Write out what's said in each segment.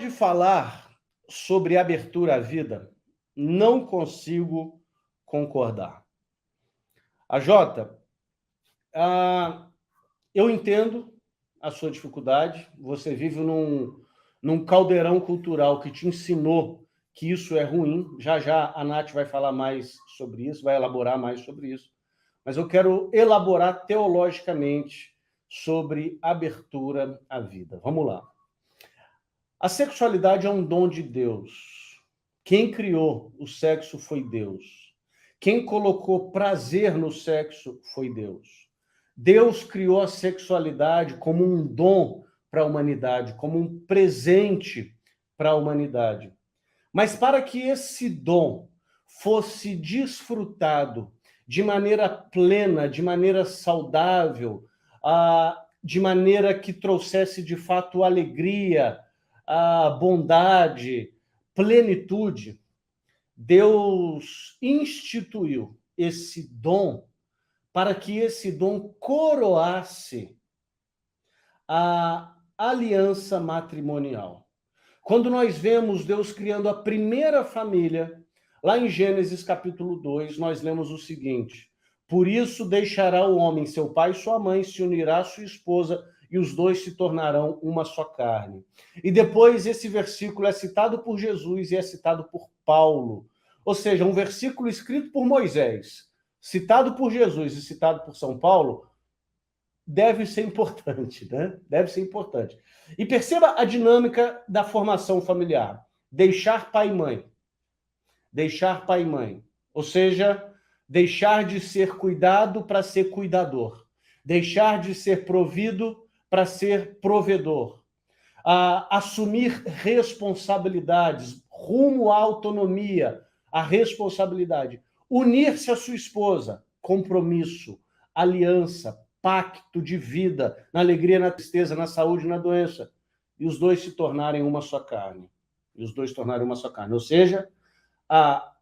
de falar sobre abertura à vida, não consigo concordar. A Jota, eu entendo a sua dificuldade, você vive num caldeirão cultural que te ensinou que isso é ruim, já a Nath vai falar mais sobre isso, vai elaborar mais sobre isso, mas eu quero elaborar teologicamente sobre abertura à vida. Vamos lá. A sexualidade é um dom de Deus. Quem criou o sexo foi Deus. Quem colocou prazer no sexo foi Deus. Deus criou a sexualidade como um dom para a humanidade, como um presente para a humanidade. Mas para que esse dom fosse desfrutado de maneira plena, de maneira saudável, de maneira que trouxesse de fato alegria, a bondade, plenitude, Deus instituiu esse dom para que esse dom coroasse a aliança matrimonial. Quando nós vemos Deus criando a primeira família, lá em Gênesis capítulo 2, nós lemos o seguinte: por isso deixará o homem seu pai e sua mãe, se unirá à sua esposa, e os dois se tornarão uma só carne. E depois esse versículo é citado por Jesus e é citado por Paulo. Ou seja, um versículo escrito por Moisés, citado por Jesus e citado por São Paulo, deve ser importante, né? Deve ser importante. E perceba a dinâmica da formação familiar. Deixar pai e mãe. Deixar pai e mãe. Ou seja, deixar de ser cuidado para ser cuidador. Deixar de ser provido para ser provedor. Assumir responsabilidades, rumo à autonomia, à responsabilidade. Unir-se à sua esposa, compromisso, aliança, pacto de vida, na alegria, na tristeza, na saúde, na doença. E os dois se tornarem uma só carne. E os dois tornarem uma só carne. Ou seja,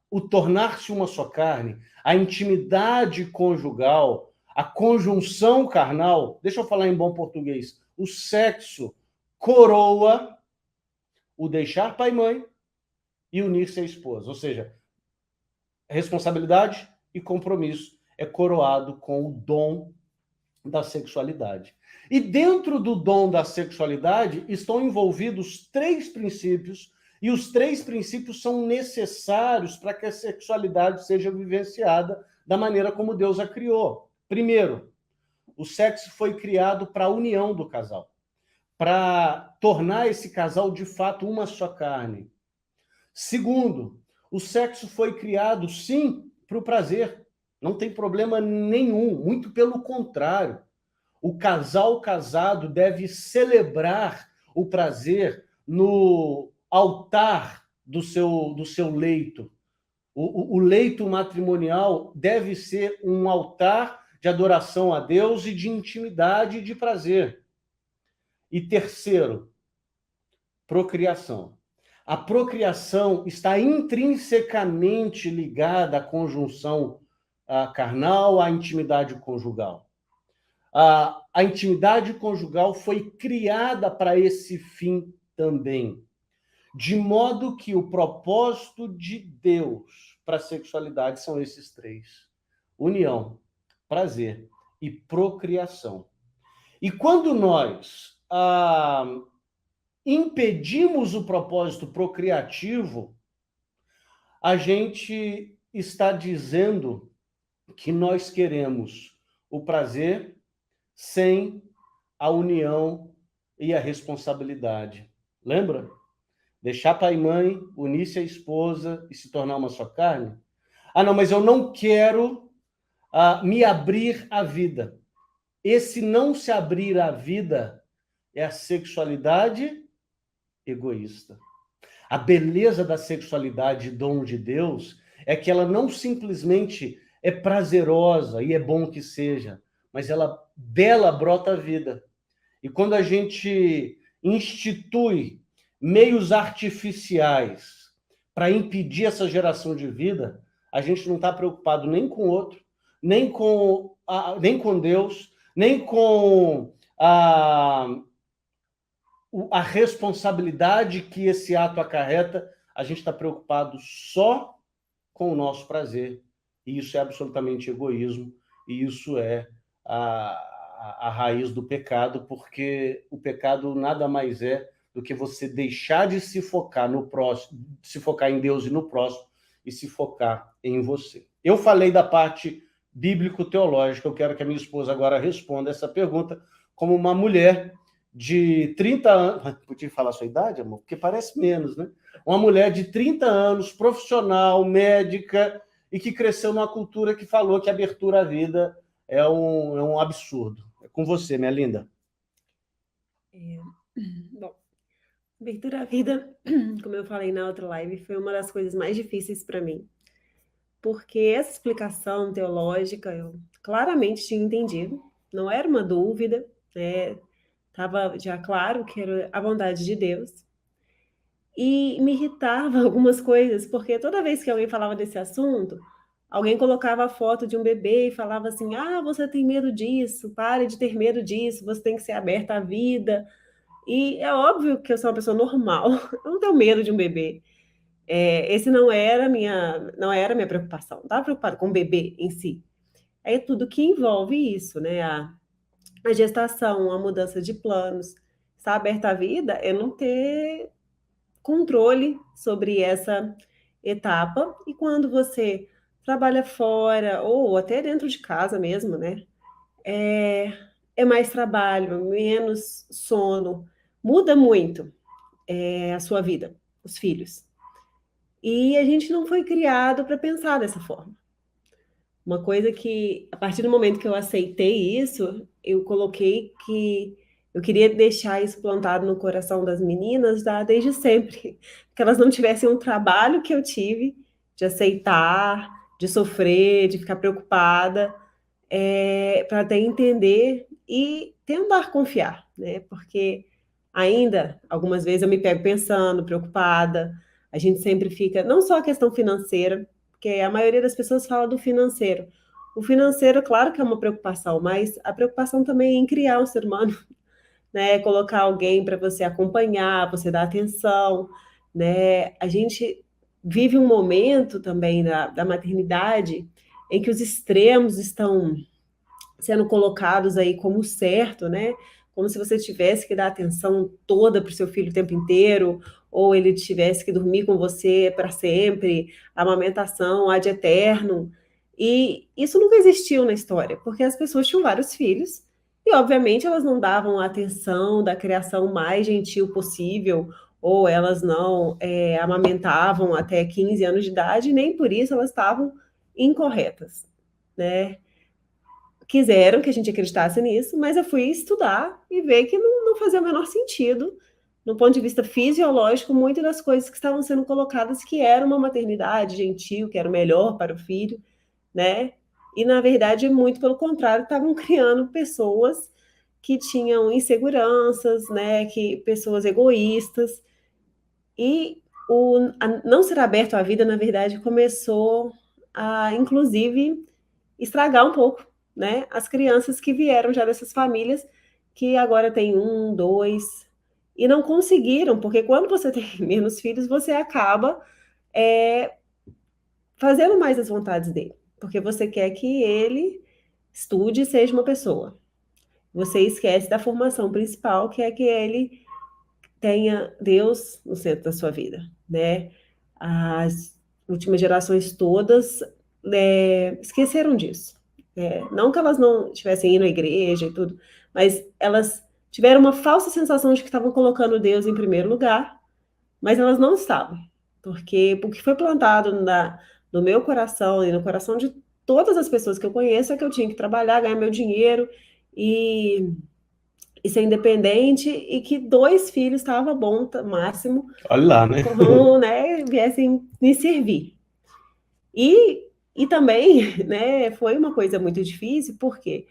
o tornar-se uma só carne, a intimidade conjugal, a conjunção carnal, deixa eu falar em bom português, o sexo coroa o deixar pai e mãe e unir-se à esposa. Ou seja, responsabilidade e compromisso é coroado com o dom da sexualidade. E dentro do dom da sexualidade estão envolvidos 3 princípios, e os 3 princípios são necessários para que a sexualidade seja vivenciada da maneira como Deus a criou. Primeiro, o sexo foi criado para a união do casal, para tornar esse casal de fato uma só carne. Segundo, o sexo foi criado, sim, para o prazer. Não tem problema nenhum, muito pelo contrário. O casal casado deve celebrar o prazer no altar do seu leito. O leito matrimonial deve ser um altar de adoração a Deus e de intimidade e de prazer. E terceiro, procriação. A procriação está intrinsecamente ligada à conjunção carnal, à intimidade conjugal. A intimidade conjugal foi criada para esse fim também, de modo que o propósito de Deus para a sexualidade são esses 3: união, prazer e procriação. E quando nós impedimos o propósito procriativo, a gente está dizendo que nós queremos o prazer sem a união e a responsabilidade. Lembra? Deixar pai e mãe, unir-se à esposa e se tornar uma só carne? Não, mas eu não quero me abrir à vida. Esse não se abrir à vida é a sexualidade egoísta. A beleza da sexualidade, dom de Deus, é que ela não simplesmente é prazerosa, e é bom que seja, mas dela brota a vida. E quando a gente institui meios artificiais para impedir essa geração de vida, a gente não está preocupado nem com o outro, nem com Deus, nem com a responsabilidade que esse ato acarreta, a gente está preocupado só com o nosso prazer. E isso é absolutamente egoísmo, e isso é a raiz do pecado, porque o pecado nada mais é do que você deixar de se focar no próximo, se focar em Deus e no próximo, e se focar em você. Eu falei da parte bíblico-teológica, eu quero que a minha esposa agora responda essa pergunta como uma mulher de 30 anos... Podia falar a sua idade, amor? Porque parece menos, né? Uma mulher de 30 anos, profissional, médica, e que cresceu numa cultura que falou que abertura à vida é um absurdo. É com você, minha linda. Bom, abertura à vida, como eu falei na outra live, foi uma das coisas mais difíceis para mim. Porque essa explicação teológica eu claramente tinha entendido, não era uma dúvida, né? Estava já claro que era a vontade de Deus. E me irritava algumas coisas, porque toda vez que alguém falava desse assunto, alguém colocava a foto de um bebê e falava assim: ah, você tem medo disso, pare de ter medo disso, você tem que ser aberta à vida. E é óbvio que eu sou uma pessoa normal, eu não tenho medo de um bebê. Esse não era a minha preocupação, não estava preocupada com o bebê em si. É tudo que envolve isso, né? A gestação, a mudança de planos. Estar aberta à vida é não ter controle sobre essa etapa. E quando você trabalha fora, ou até dentro de casa mesmo, né? É mais trabalho, menos sono. Muda muito a sua vida, os filhos. E a gente não foi criado para pensar dessa forma. Uma coisa que, a partir do momento que eu aceitei isso, eu coloquei que eu queria deixar isso plantado no coração das meninas desde sempre, que elas não tivessem um trabalho que eu tive de aceitar, de sofrer, de ficar preocupada, para até entender e tentar confiar, né? Porque ainda, algumas vezes eu me pego pensando, preocupada, a gente sempre fica, não só a questão financeira, porque a maioria das pessoas fala do financeiro. O financeiro, claro que é uma preocupação, mas a preocupação também é em criar um ser humano, né? Colocar alguém para você acompanhar, você dar atenção, né? A gente vive um momento também da maternidade em que os extremos estão sendo colocados aí como certo, né? Como se você tivesse que dar atenção toda para o seu filho o tempo inteiro, ou ele tivesse que dormir com você para sempre, amamentação ad eterno. E isso nunca existiu na história, porque as pessoas tinham vários filhos, e obviamente elas não davam a atenção da criação mais gentil possível, ou elas não amamentavam até 15 anos de idade, nem por isso elas estavam incorretas, né? Quiseram que a gente acreditasse nisso, mas eu fui estudar e ver que não fazia o menor sentido, no ponto de vista fisiológico, muitas das coisas que estavam sendo colocadas, que era uma maternidade gentil, que era o melhor para o filho, né? E, na verdade, muito pelo contrário, estavam criando pessoas que tinham inseguranças, né? Pessoas egoístas. E não ser aberto à vida, na verdade, começou a, inclusive, estragar um pouco, né? As crianças que vieram já dessas famílias que agora tem um, dois, e não conseguiram, porque quando você tem menos filhos, você acaba fazendo mais as vontades dele, porque você quer que ele estude e seja uma pessoa. Você esquece da formação principal, que é que ele tenha Deus no centro da sua vida, né? As últimas gerações todas esqueceram disso. Não que elas não estivessem indo à igreja e tudo, mas elas tiveram uma falsa sensação de que estavam colocando Deus em primeiro lugar, mas elas não estavam, porque o que foi plantado no meu coração e no coração de todas as pessoas que eu conheço é que eu tinha que trabalhar, ganhar meu dinheiro e ser independente, e que 2 filhos estava bom, máximo, Olha lá, né? como, né, viessem me servir. E também, né, foi uma coisa muito difícil, porque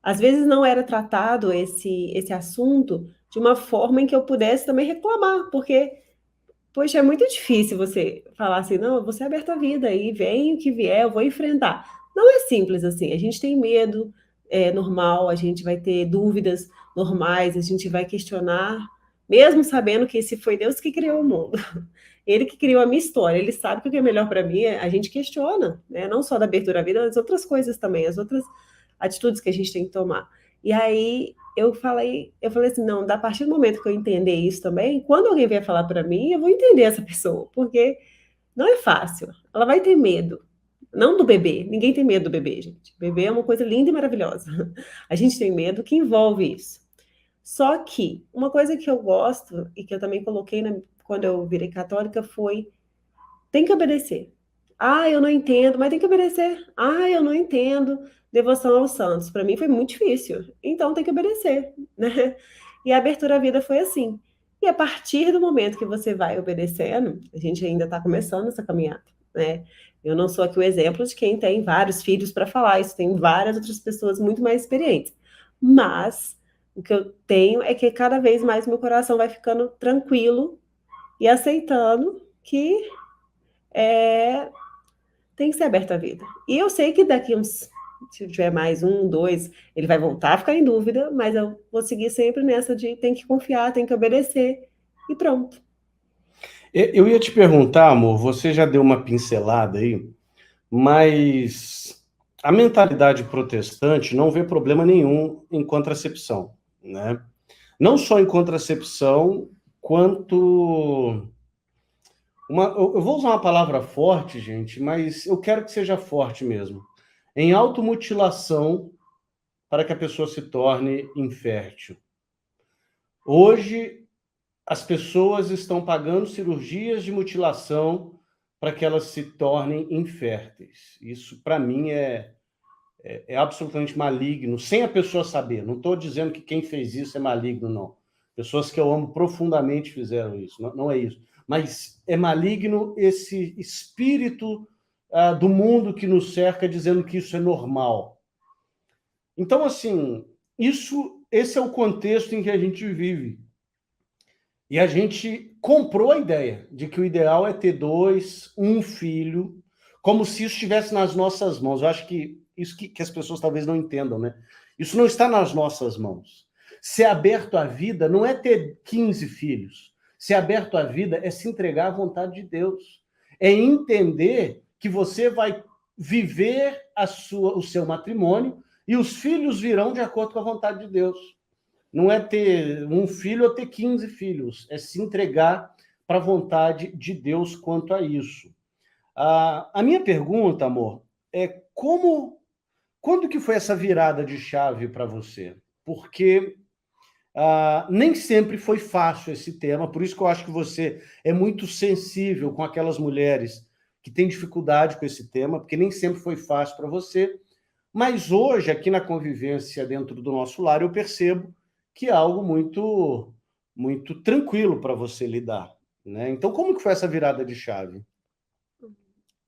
às vezes não era tratado esse assunto de uma forma em que eu pudesse também reclamar, porque, poxa, é muito difícil você falar assim, não, eu vou ser aberta à vida, e vem o que vier, eu vou enfrentar. Não é simples assim, a gente tem medo, normal, a gente vai ter dúvidas normais, a gente vai questionar, mesmo sabendo que se foi Deus que criou o mundo. Ele que criou a minha história, ele sabe que o que é melhor para mim, a gente questiona, né? Não só da abertura à vida, mas outras coisas também, as outras atitudes que a gente tem que tomar. E aí eu falei assim, não, a partir do momento que eu entender isso também, quando alguém vier falar para mim, eu vou entender essa pessoa, porque não é fácil. Ela vai ter medo. Não do bebê. Ninguém tem medo do bebê, gente. Bebê é uma coisa linda e maravilhosa. A gente tem medo que envolve isso. Só que uma coisa que eu gosto e que eu também coloquei quando eu virei católica foi: tem que obedecer. Ah, eu não entendo, mas tem que obedecer. Ah, eu não entendo devoção aos santos. Para mim foi muito difícil. Então tem que obedecer, né? E a abertura à vida foi assim. E a partir do momento que você vai obedecendo, a gente ainda está começando essa caminhada, né? Eu não sou aqui o exemplo de quem tem vários filhos para falar isso, tem várias outras pessoas muito mais experientes. Mas o que eu tenho é que cada vez mais meu coração vai ficando tranquilo e aceitando que é, tem que ser aberto à vida. E eu sei que daqui uns, se tiver mais um, dois, ele vai voltar a ficar em dúvida, mas eu vou seguir sempre nessa de tem que confiar, tem que obedecer e pronto. Eu ia te perguntar, amor, você já deu uma pincelada aí, mas a mentalidade protestante não vê problema nenhum em contracepção, né? Não só em contracepção, quanto eu vou usar uma palavra forte, gente, mas eu quero que seja forte mesmo. Em automutilação para que a pessoa se torne infértil. Hoje, as pessoas estão pagando cirurgias de mutilação para que elas se tornem inférteis. Isso, para mim, é absolutamente maligno, sem a pessoa saber. Não estou dizendo que quem fez isso é maligno, não. Pessoas que eu amo profundamente fizeram isso, não é isso. Mas é maligno esse espírito do mundo que nos cerca dizendo que isso é normal. Então, assim, esse é o contexto em que a gente vive. E a gente comprou a ideia de que o ideal é ter dois, um filho, como se isso estivesse nas nossas mãos. Eu acho que isso que as pessoas talvez não entendam, né? Isso não está nas nossas mãos. Ser aberto à vida não é ter 15 filhos. Ser aberto à vida é se entregar à vontade de Deus. É entender que você vai viver o seu matrimônio e os filhos virão de acordo com a vontade de Deus. Não é ter um filho ou ter 15 filhos, é se entregar para a vontade de Deus quanto a isso. A minha pergunta, amor, é quando que foi essa virada de chave para você? Porque nem sempre foi fácil esse tema, por isso que eu acho que você é muito sensível com aquelas mulheres que têm dificuldade com esse tema, porque nem sempre foi fácil para você, mas hoje, aqui na convivência dentro do nosso lar, eu percebo que é algo muito, muito tranquilo para você lidar, né? Então, como que foi essa virada de chave?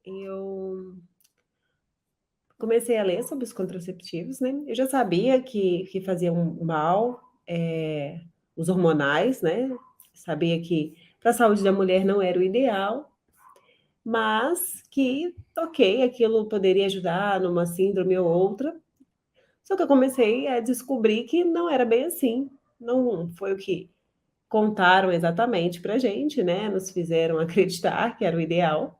Eu comecei a ler sobre os contraceptivos, né? Eu já sabia que faziam mal, os hormonais, né? Sabia que para a saúde da mulher não era o ideal, mas que, ok, aquilo poderia ajudar numa síndrome ou outra. Só que eu comecei a descobrir que não era bem assim. Não foi o que contaram exatamente pra gente, né? Nos fizeram acreditar que era o ideal.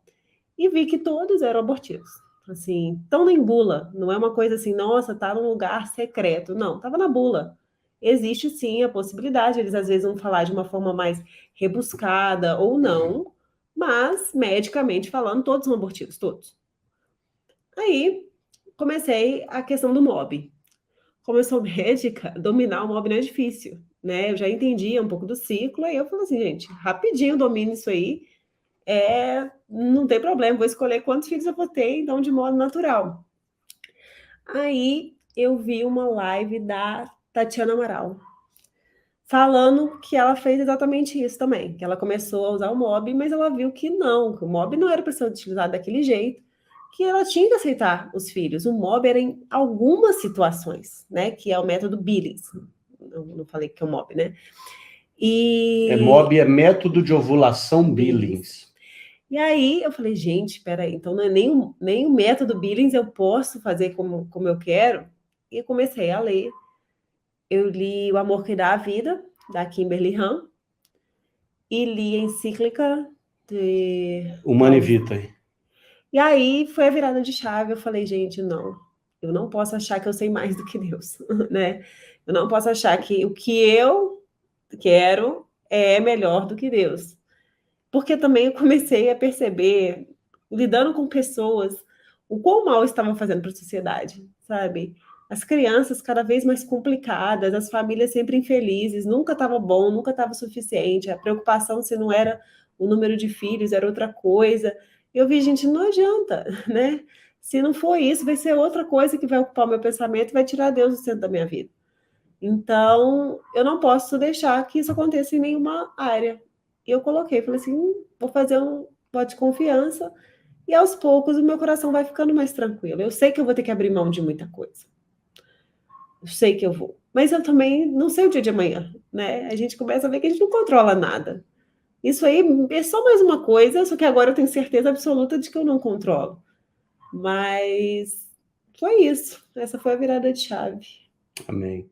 E vi que todos eram abortivos. Assim, estão em bula. Não é uma coisa assim, nossa, tá num lugar secreto. Não, estava na bula. Existe sim a possibilidade, eles às vezes vão falar de uma forma mais rebuscada ou não, mas medicamente falando, todos são abortivos, todos. Aí comecei a questão do MOB. Como eu sou médica, dominar o MOB não é difícil, né? Eu já entendia um pouco do ciclo, aí eu falei assim, gente, rapidinho eu domino isso aí, não tem problema, vou escolher quantos filhos eu vou ter, então de modo natural. Aí eu vi uma live da Tatiana Amaral, falando que ela fez exatamente isso também, que ela começou a usar o MOB, mas ela viu que não, que o MOB não era para ser utilizado daquele jeito, que ela tinha que aceitar os filhos. O MOB era em algumas situações, né, que é o método Billings. Não falei que é o MOB, né? MOB é método de ovulação Billings. E aí eu falei, gente, peraí, então não é nem o método Billings eu posso fazer como eu quero? e comecei a ler. Eu li O Amor que Dá a Vida, da Kimberly Han, e li a encíclica de Humanae Vitae. E aí foi a virada de chave, eu falei, gente, não, eu não posso achar que eu sei mais do que Deus, né? Eu não posso achar que o que eu quero é melhor do que Deus. Porque também eu comecei a perceber, lidando com pessoas, o quão mal estavam fazendo para a sociedade, sabe? As crianças cada vez mais complicadas, as famílias sempre infelizes, nunca estava bom, nunca estava suficiente, a preocupação se não era o número de filhos, era outra coisa. Eu vi, gente, não adianta, né? Se não for isso, vai ser outra coisa que vai ocupar o meu pensamento e vai tirar Deus do centro da minha vida. Então, eu não posso deixar que isso aconteça em nenhuma área. E eu coloquei, falei assim, vou fazer um voto de confiança e aos poucos o meu coração vai ficando mais tranquilo. Eu sei que eu vou ter que abrir mão de muita coisa. Eu sei que eu vou. Mas eu também não sei o dia de amanhã, né? A gente começa a ver que a gente não controla nada. Isso aí é só mais uma coisa, só que agora eu tenho certeza absoluta de que eu não controlo. Mas foi isso. Essa foi a virada de chave. Amém.